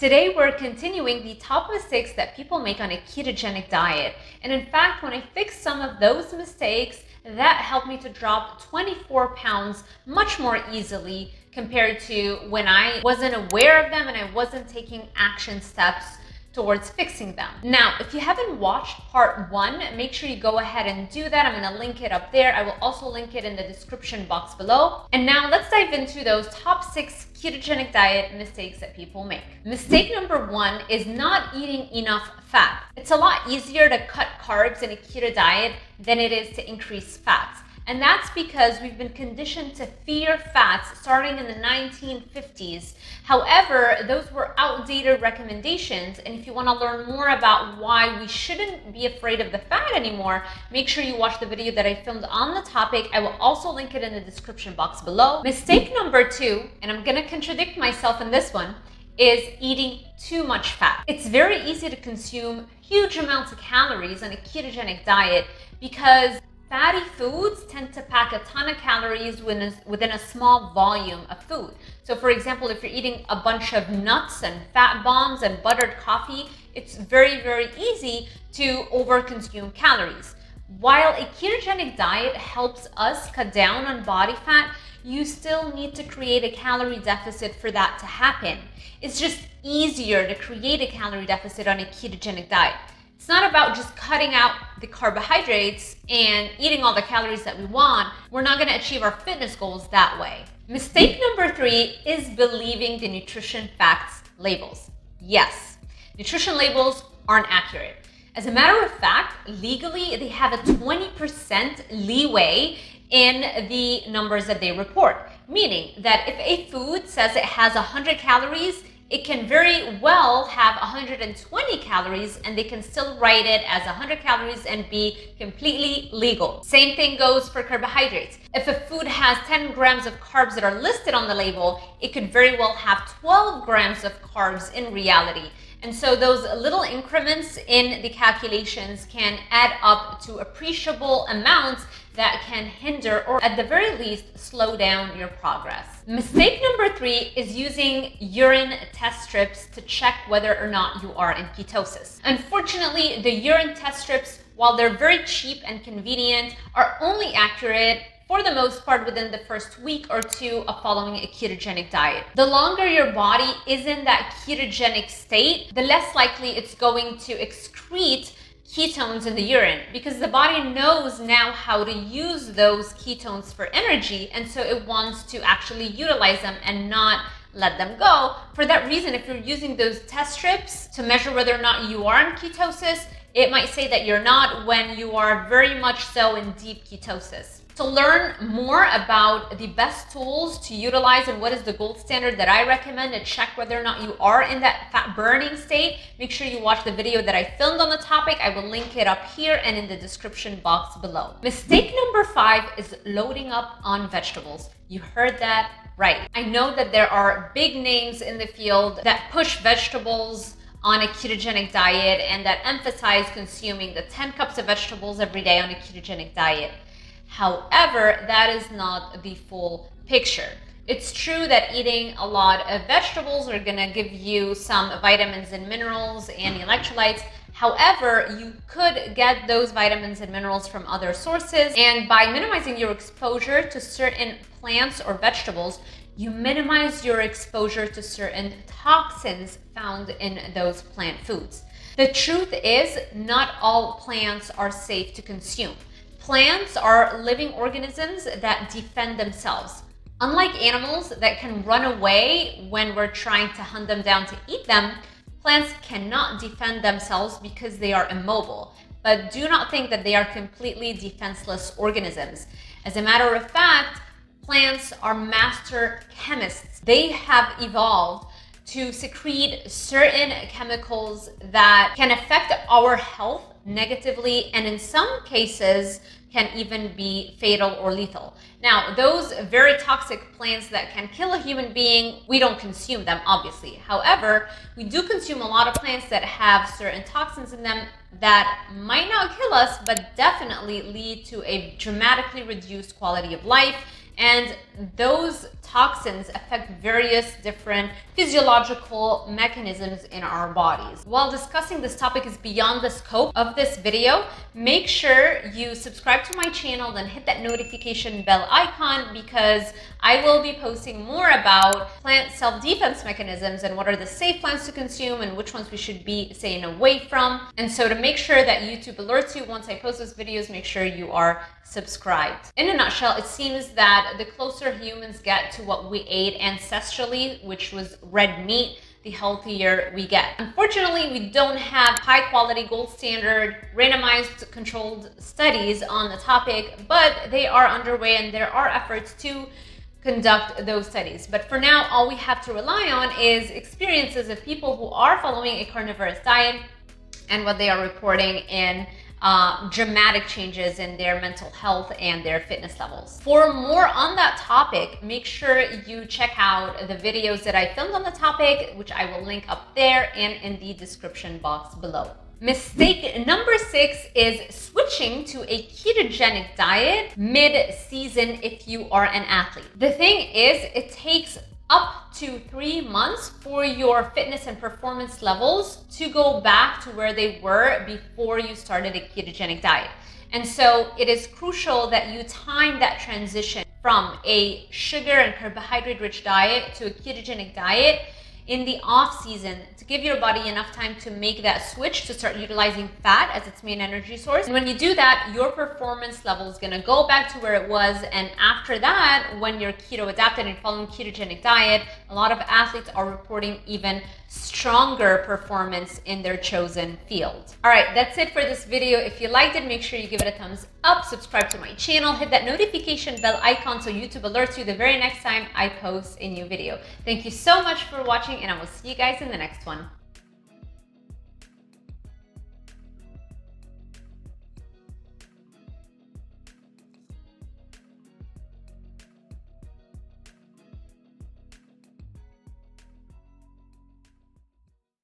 Today, we're continuing the top mistakes that people make on a ketogenic diet. And in fact, when I fixed some of those mistakes, that helped me to drop 24 pounds much more easily compared to when I wasn't aware of them and I wasn't taking action steps towards fixing them. Now, if you haven't watched part 1, make sure you go ahead and do that. I'm going to link it up there. I will also link it in the description box below. And now let's dive into those top 6 ketogenic diet mistakes that people make. Mistake number 1 is not eating enough fat. It's a lot easier to cut carbs in a keto diet than it is to increase fats. And that's because we've been conditioned to fear fats starting in the 1950s. However, those were outdated recommendations. And if you want to learn more about why we shouldn't be afraid of the fat anymore, make sure you watch the video that I filmed on the topic. I will also link it in the description box below. Mistake number 2, and I'm going to contradict myself in this one, is eating too much fat. It's very easy to consume huge amounts of calories on a ketogenic diet because fatty foods tend to pack a ton of calories within a small volume of food. So for example, if you're eating a bunch of nuts and fat bombs and buttered coffee, it's very, very easy to overconsume calories. While a ketogenic diet helps us cut down on body fat, you still need to create a calorie deficit for that to happen. It's just easier to create a calorie deficit on a ketogenic diet. It's not about just cutting out the carbohydrates and eating all the calories that we want. We're not going to achieve our fitness goals that way. Mistake number 3 is believing the nutrition facts labels. Yes, nutrition labels aren't accurate. As a matter of fact, legally, they have a 20% leeway in the numbers that they report. Meaning that if a food says it has 100 calories, it can very well have 120 calories and they can still write it as 100 calories and be completely legal. Same thing goes for carbohydrates. If a food has 10 grams of carbs that are listed on the label, it could very well have 12 grams of carbs in reality. And so those little increments in the calculations can add up to appreciable amounts that can hinder or at the very least slow down your progress. Mistake number 3 is using urine test strips to check whether or not you are in ketosis. Unfortunately, the urine test strips, while they're very cheap and convenient, are only accurate for the most part within the first week or 2 of following a ketogenic diet. The longer your body is in that ketogenic state, the less likely it's going to excrete ketones in the urine because the body knows now how to use those ketones for energy, and so it wants to actually utilize them and not let them go. For that reason, if you're using those test strips to measure whether or not you are in ketosis, it might say that you're not when you are very much so in deep ketosis. To learn more about the best tools to utilize and what is the gold standard that I recommend to check whether or not you are in that fat burning state, make sure you watch the video that I filmed on the topic. I will link it up here and in the description box below. Mistake number 5 is loading up on vegetables. You heard that right. I know that there are big names in the field that push vegetables on a ketogenic diet and that emphasize consuming the 10 cups of vegetables every day on a ketogenic diet. However, that is not the full picture. It's true that eating a lot of vegetables are going to give you some vitamins and minerals and electrolytes. However, you could get those vitamins and minerals from other sources, and by minimizing your exposure to certain plants or vegetables, you minimize your exposure to certain toxins found in those plant foods. The truth is, not all plants are safe to consume. Plants are living organisms that defend themselves. Unlike animals that can run away when we're trying to hunt them down to eat them, plants cannot defend themselves because they are immobile. But do not think that they are completely defenseless organisms. As a matter of fact, plants are master chemists. They have evolved to secrete certain chemicals that can affect our health negatively, and in some cases can even be fatal or lethal. Now, those very toxic plants that can kill a human being, we don't consume them, obviously. However, we do consume a lot of plants that have certain toxins in them that might not kill us, but definitely lead to a dramatically reduced quality of life and those toxins affect various different physiological mechanisms in our bodies. While discussing this topic is beyond the scope of this video, make sure you subscribe to my channel, then hit that notification bell icon, because I will be posting more about plant self-defense mechanisms and what are the safe plants to consume and which ones we should be staying away from. And so to make sure that YouTube alerts you once I post those videos, make sure you are subscribed. In a nutshell, it seems that the closer humans get to what we ate ancestrally, which was red meat, the healthier we get. Unfortunately, we don't have high quality, gold standard, randomized controlled studies on the topic, but they are underway and there are efforts to conduct those studies. But for now, all we have to rely on is experiences of people who are following a carnivorous diet and what they are reporting in dramatic changes in their mental health and their fitness levels. For more on that topic, make sure you check out the videos that I filmed on the topic, which I will link up there and in the description box below. Mistake number 6 is switching to a ketogenic diet mid-season if you are an athlete. The thing is, it takes up to 3 months for your fitness and performance levels to go back to where they were before you started a ketogenic diet. And so it is crucial that you time that transition from a sugar and carbohydrate rich diet to a ketogenic diet in the off season to give your body enough time to make that switch to start utilizing fat as its main energy source. And when you do that, your performance level is going to go back to where it was. And after that, when you're keto adapted and following ketogenic diet, a lot of athletes are reporting even stronger performance in their chosen field. All right, that's it for this video. If you liked it, make sure you give it a thumbs up, subscribe to my channel, hit that notification bell icon so YouTube alerts you the very next time I post a new video. Thank you so much for watching, and I will see you guys in the next one.